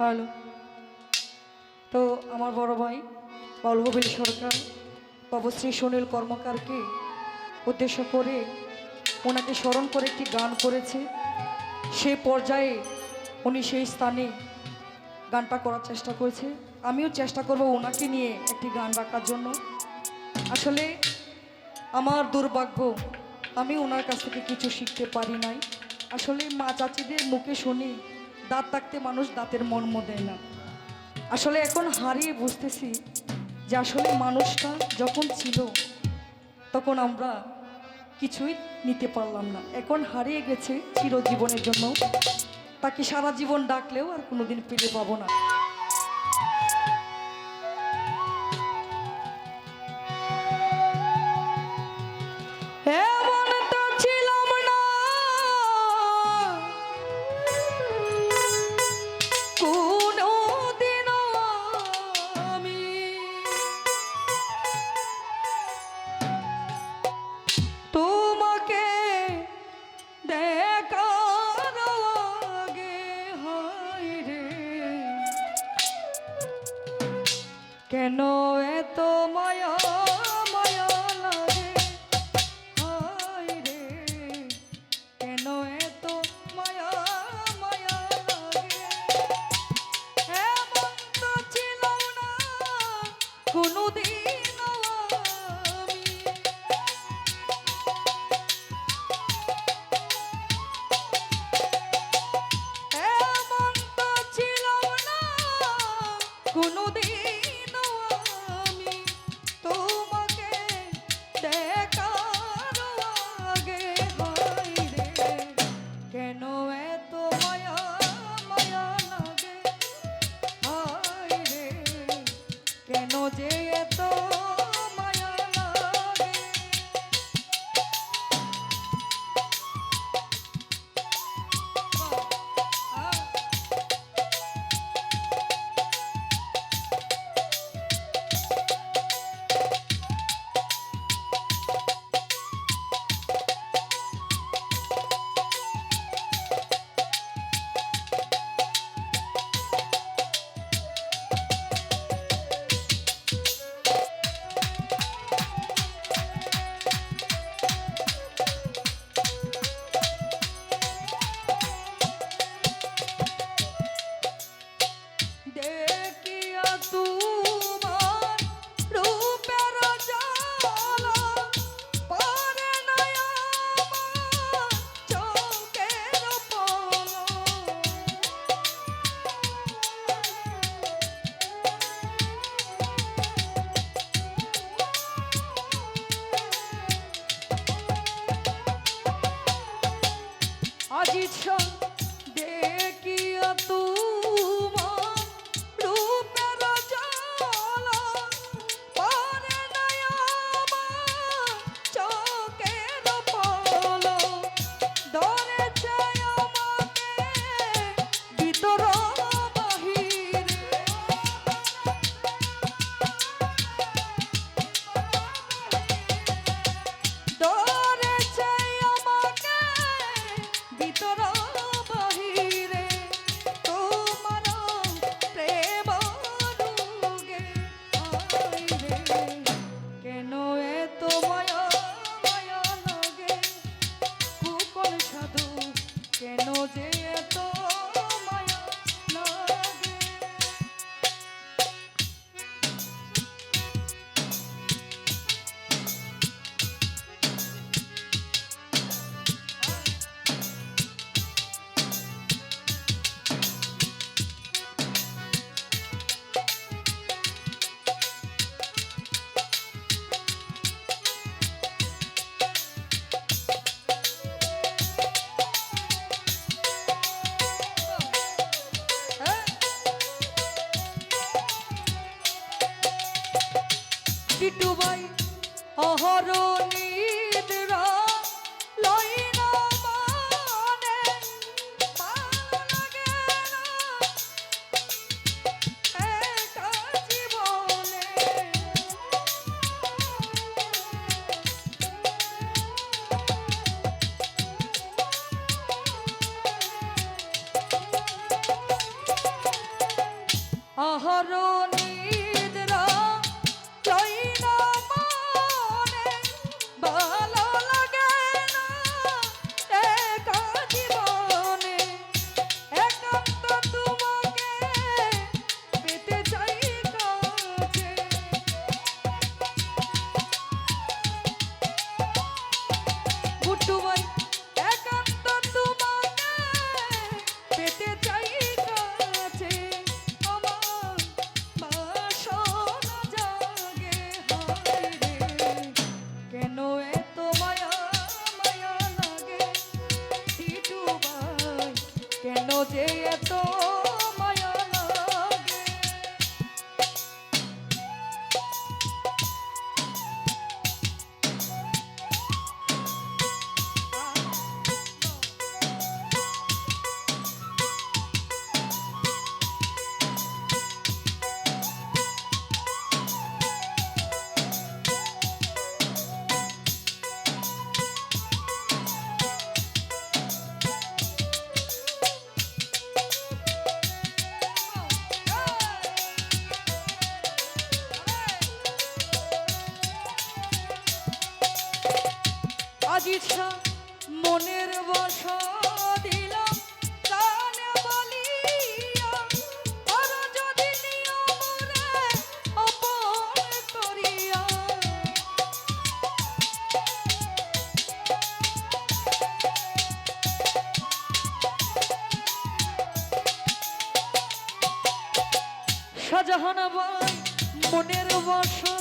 Hello. তো আমার বড় ভাই বল্লভীর সরকার বাবুশ্রী সুনীল কর্মকারকে উদ্দেশ্য করে ওনাকে স্মরণ করে একটি গান করেছে। সেই পর্যায়ে উনি সেই স্থানে গানটা করার চেষ্টা করেছে। আমিও চেষ্টা করব ওনাকে নিয়ে একটি গান রাখার জন্য। আসলে আমার দুর্ভাগ্য, আমি ওনার কাছ থেকে কিছু শিখতে পারি নাই। আসলে মা চাচিদের মুখে শুনি দাঁত থাকতে মানুষ দাঁতের মর্ম দেয় না। আসলে এখন হারিয়ে বুঝতেছি যে আসলে মানুষটা যখন ছিল তখন আমরা কিছুই নিতে পারলাম না। এখন হারিয়ে গেছে চিরজীবনের জন্য, তাকে সারা জীবন ডাকলেও আর কোনোদিন ফিরে পাবো না। এমন তো ছিলাম না কোনোদিনও আমি, তোমাকে দেখার আগে হায় রে কেন এত মায়া মায়া লাগে, হায় রে কেন এত মায়া মায়া লাগে। এমন তো ছিলাম না কোনোদিনও আমি, এমন তো ছিলাম না কোনোদিনও আমি, তোমাকে দেখার আগে হায় রে কেন এত মায়া মায়া লাগে, হায় রে কেন যে এত মায়া লাগে। দেখিয়া তোমার রূপের জ্বালা পড়ে না আমার চোখের পলক, আজিজ দেখিয়া তোমার রূপের জ্বালা পড়ে না আমার চোখের পলক, ধরেছে আমাকে ভিতর বাহিরে, ধরেছে আমাকে ভিতর বাহিরে, তোমার প্রেম রোগে হায় রে কেন এত মায়া মায়া লাগে, কুকল সাধু কেন যে এত মায়া লাগে। বিটু ভাই অহরনিদ্রা লই না মানে, ভালো লাগে না একা জীবনে, কাহারো নিদ্রা লই না মনে, ভালো লাগে না একা জীবনে, একান্ত তোমাকে পেতে চাই কাছে। গুড্ডু ভাই একান্ত তোমাকে পেতে চাই কাছে, আমার বাসনা জাগে হায় রে, কেন এত মায়া মায়া লাগে টিটু ভাই, কেন যে এত মায়া লাগে। আজ ইচ্ছা মনের বসা দিলাম কানে বলিয়া, আর যদি নিও মোরে আপন করিয়া, শাহজাহান ভাই মনের বসা